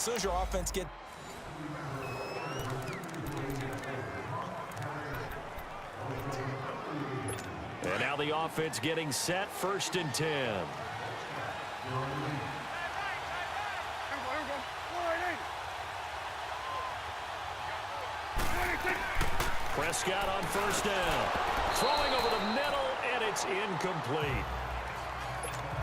soon as your offense gets... And now the offense getting set, 1st and 10. Prescott on 1st down. Throwing over the middle, and it's incomplete.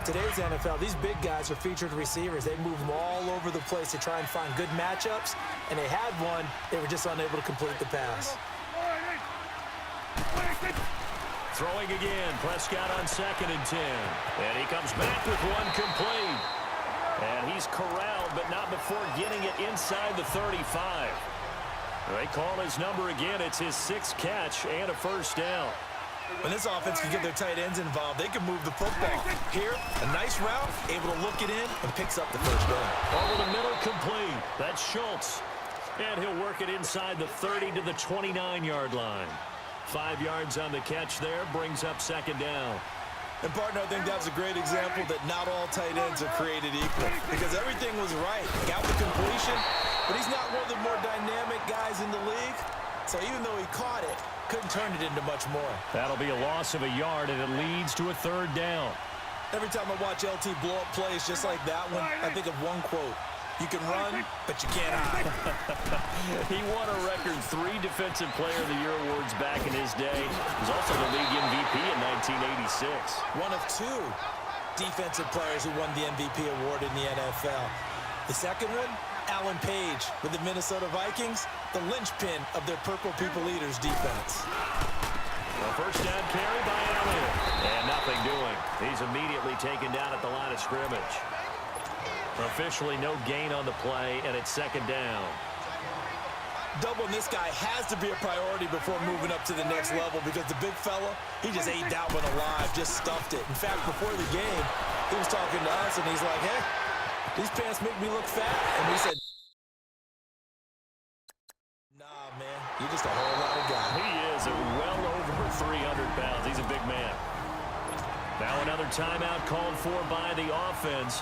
Today's NFL, these big guys are featured receivers. They move them all over the place to try and find good matchups, and they had one. They were just unable to complete the pass. Throwing again, Prescott on 2nd and 10. And he comes back with one complete. And he's corralled, but not before getting it inside the 35. They call his number again. It's his 6th catch and a 1st down. When this offense can get their tight ends involved, they can move the football. Here, a nice route, able to look it in, and picks up the 1st down. Over the middle, complete. That's Schultz. And he'll work it inside the 30 to the 29-yard line. 5 yards on the catch there, brings up 2nd down. And, partner, I think that was a great example that not all tight ends are created equal, because everything was right. Got the completion, but he's not one of the more dynamic guys in the league. So even though he caught it, couldn't turn it into much more. That'll be a loss of a yard, and it leads to a 3rd down. Every time I watch LT blow up plays just like that one, I think of one quote. You can run, but you can't hide. He won a record 3 Defensive Player of the Year awards back in his day. He was also the league MVP in 1986. One of 2 defensive players who won the MVP award in the NFL. The second one, Alan Page with the Minnesota Vikings, the linchpin of their Purple People Eaters defense. A 1st down carry by Elliott. And nothing doing. He's immediately taken down at the line of scrimmage. Officially no gain on the play, and it's 2nd down. Doubling this guy has to be a priority before moving up to the next level, because the big fella, he just ate that one alive, just stuffed it. In fact, before the game, he was talking to us, and he's like, hey, these pants make me look fat. And we said, nah, man, you're just a whole lot of guy. He is well over 300 pounds. He's a big man. Now another timeout called for by the offense.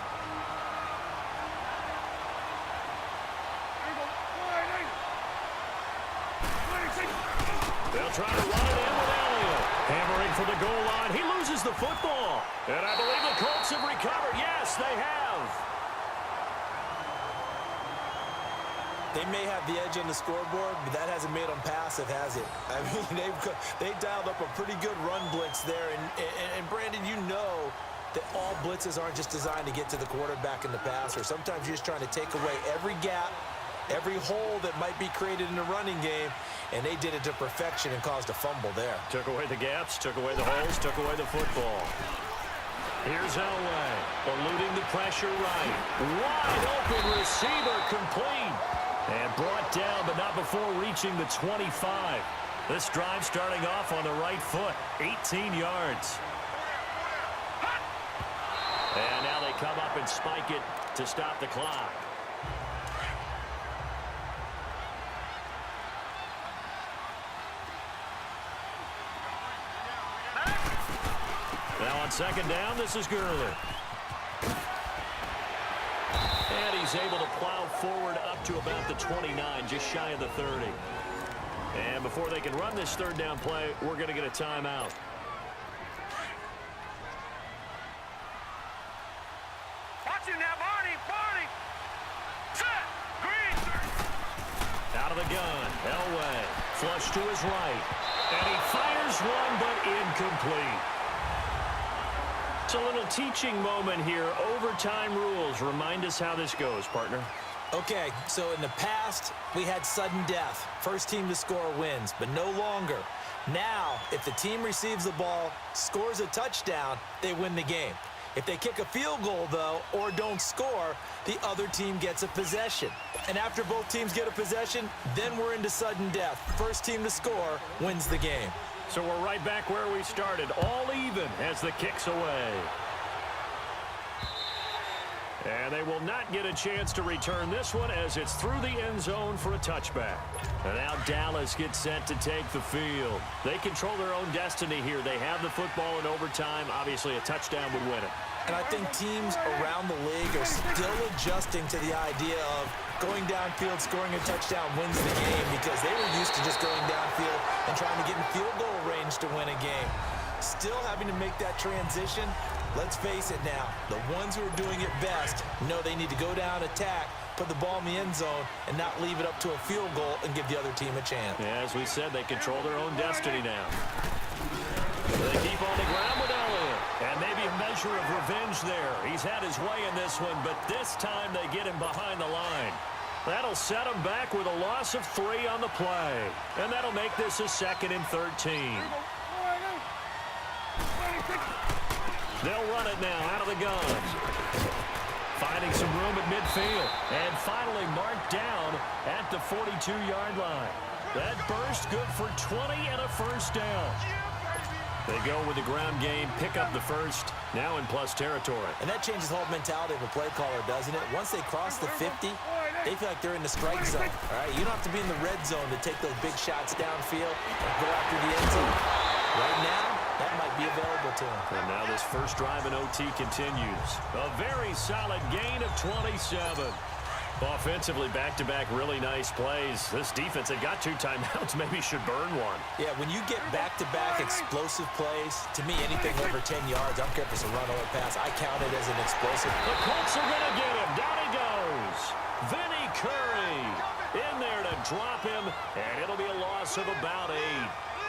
They'll try to run it in with Elliott. Hammering for the goal line. He loses the football. And I believe the Colts have recovered. Yes, they have. They may have the edge on the scoreboard, but that hasn't made them passive, has it? I mean, they dialed up a pretty good run blitz there. And Brandon, you know that all blitzes aren't just designed to get to the quarterback in the passer. Sometimes you're just trying to take away every gap, every hole that might be created in the running game, and they did it to perfection and caused a fumble there. Took away the gaps, took away the holes, took away the football. Here's Elway, eluding the pressure right. Wide open receiver, complete. And brought down, but not before reaching the 25. This drive starting off on the right foot, 18 yards. And now they come up and spike it to stop the clock. Now on 2nd down, this is Gurley. And he's able to plow forward up to about the 29, just shy of the 30. And before they can run this 3rd down play, we're going to get a timeout. Watch it now, Barney. Set. Green. Out of the gun, Elway. Flush to his right. And he fires one, but incomplete. It's a little teaching moment here. Overtime rules. Remind us how this goes, partner. Okay, so in the past, we had sudden death. First team to score wins, but no longer. Now, if the team receives the ball, scores a touchdown, they win the game. If they kick a field goal, though, or don't score, the other team gets a possession. And after both teams get a possession, then we're into sudden death. First team to score wins the game. So we're right back where we started, all even as the kick's away. And they will not get a chance to return this one as it's through the end zone for a touchback. And now Dallas gets set to take the field. They control their own destiny here. They have the football in overtime. Obviously, a touchdown would win it. And I think teams around the league are still adjusting to the idea of going downfield, scoring a touchdown wins the game because they were used to just going downfield and trying to get in field goal range to win a game. Still having to make that transition. Let's face it now, the ones who are doing it best know they need to go down, attack, put the ball in the end zone, and not leave it up to a field goal and give the other team a chance. Yeah, as we said, they control their own destiny now. They keep on the ground with Elliott. And maybe a measure of revenge there. He's had his way in this one, but this time they get him behind the line. That'll set him back with a loss of 3 on the play. And that'll make this a 2nd and 13. They'll run it now out of the gun. Finding some room at midfield. And finally marked down at the 42-yard line. That burst good for 20 and a first down. They go with the ground game, pick up the first, now in plus territory. And that changes the whole mentality of a play caller, doesn't it? Once they cross the 50, they feel like they're in the strike zone. All right, you don't have to be in the red zone to take those big shots downfield and go after the end zone. Right now, that might be available to them. And now this first drive in OT continues. A very solid gain of 27. Offensively, back-to-back really nice plays. This defense had got 2 timeouts, maybe should burn one. Yeah, when you get back-to-back explosive plays, to me, anything over 10 yards, I don't care if it's a run or a pass, I count it as an explosive. The Colts are going to get him. Down he goes. Vinny Curry in there to drop him, and it'll be a loss of about 8.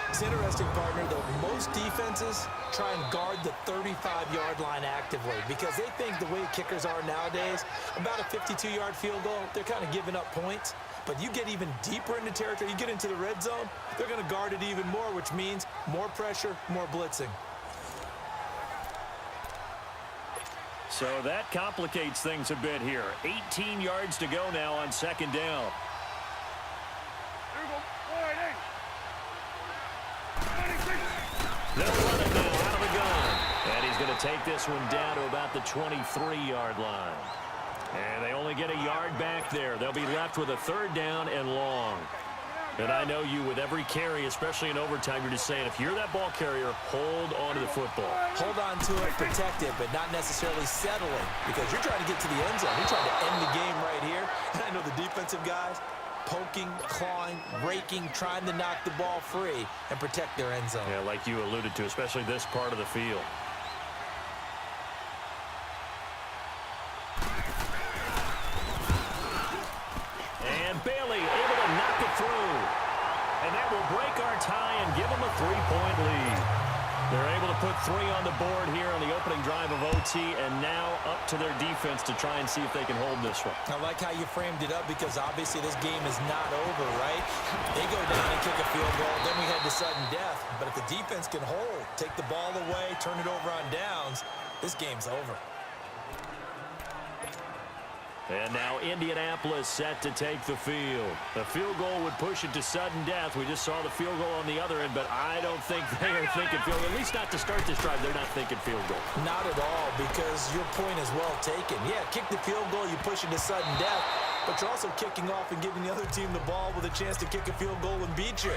It's interesting, partner, that most defenses try and guard the 35-yard line actively because they think the way kickers are nowadays, about a 52-yard field goal, they're kind of giving up points. But you get even deeper into territory, you get into the red zone, they're going to guard it even more, which means more pressure, more blitzing. So that complicates things a bit here. 18 yards to go now on 2nd down. They'll run it now out of the gun. And he's going to take this one down to about the 23-yard line. And they only get a yard back there. They'll be left with a 3rd down and long. And I know you, with every carry, especially in overtime, you're just saying, if you're that ball carrier, hold on to the football. Hold on to it, protect it, but not necessarily settling because you're trying to get to the end zone. You're trying to end the game right here. And I know the defensive guys, poking, clawing, raking, trying to knock the ball free and protect their end zone. Yeah, like you alluded to, especially this part of the field. And Bailey able to knock it through. And that will break our tie and give them a 3-point lead. They're able to put 3 on the board here on the opening drive of OT, and now up to their defense to try and see if they can hold this one. I like how you framed it up because obviously this game is not over, right? They go down and kick a field goal, then we head to sudden death. But if the defense can hold, take the ball away, turn it over on downs, this game's over. And now Indianapolis set to take the field. The field goal would push it to sudden death. We just saw the field goal on the other end, but I don't think they are thinking field goal. At least not to start this drive. They're not thinking field goal. Not at all, because your point is well taken. Yeah, kick the field goal, you push it to sudden death, but you're also kicking off and giving the other team the ball with a chance to kick a field goal and beat you.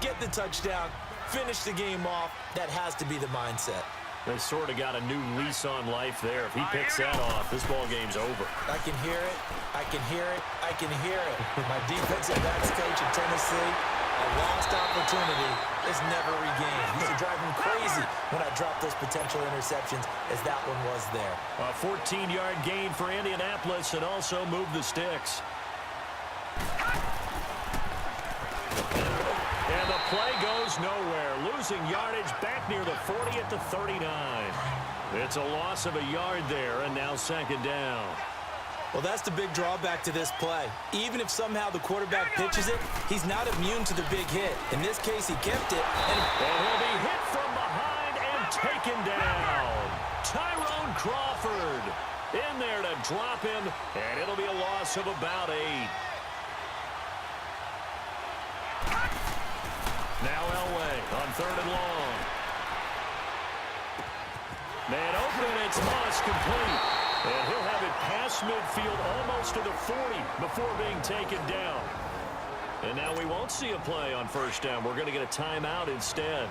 Get the touchdown, finish the game off. That has to be the mindset. They sort of got a new lease on life there. If he picks that off, this ball game's over. I can hear it. I can hear it. I can hear it. My defensive backs coach in Tennessee, a lost opportunity is never regained. Used to drive him crazy when I dropped those potential interceptions as that one was there. A 14-yard gain for Indianapolis and also moved the sticks. And the play goes nowhere. Losing yardage back near the 40 at the 39. It's a loss of a yard there, and now 2nd down. Well, that's the big drawback to this play. Even if somehow the quarterback pitches it, he's not immune to the big hit. In this case, he kept it. And he'll be hit from behind and taken down. Tyrone Crawford in there to drop him, and it'll be a loss of about 8. Now Elway on 3rd and long. Man open, it's Moss complete. And he'll have it past midfield almost to the 40 before being taken down. And now we won't see a play on 1st down. We're going to get a timeout instead.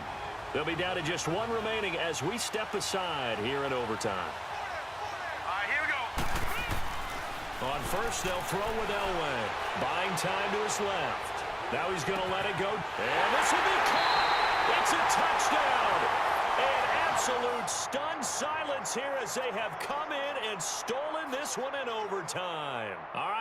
They'll be down to just 1 remaining as we step aside here in overtime. All right, here we go. On first, they'll throw with Elway. Buying time to his left. Now he's going to let it go. And this will be caught. It's a touchdown. An absolute stunned silence here as they have come in and stolen this one in overtime. All right.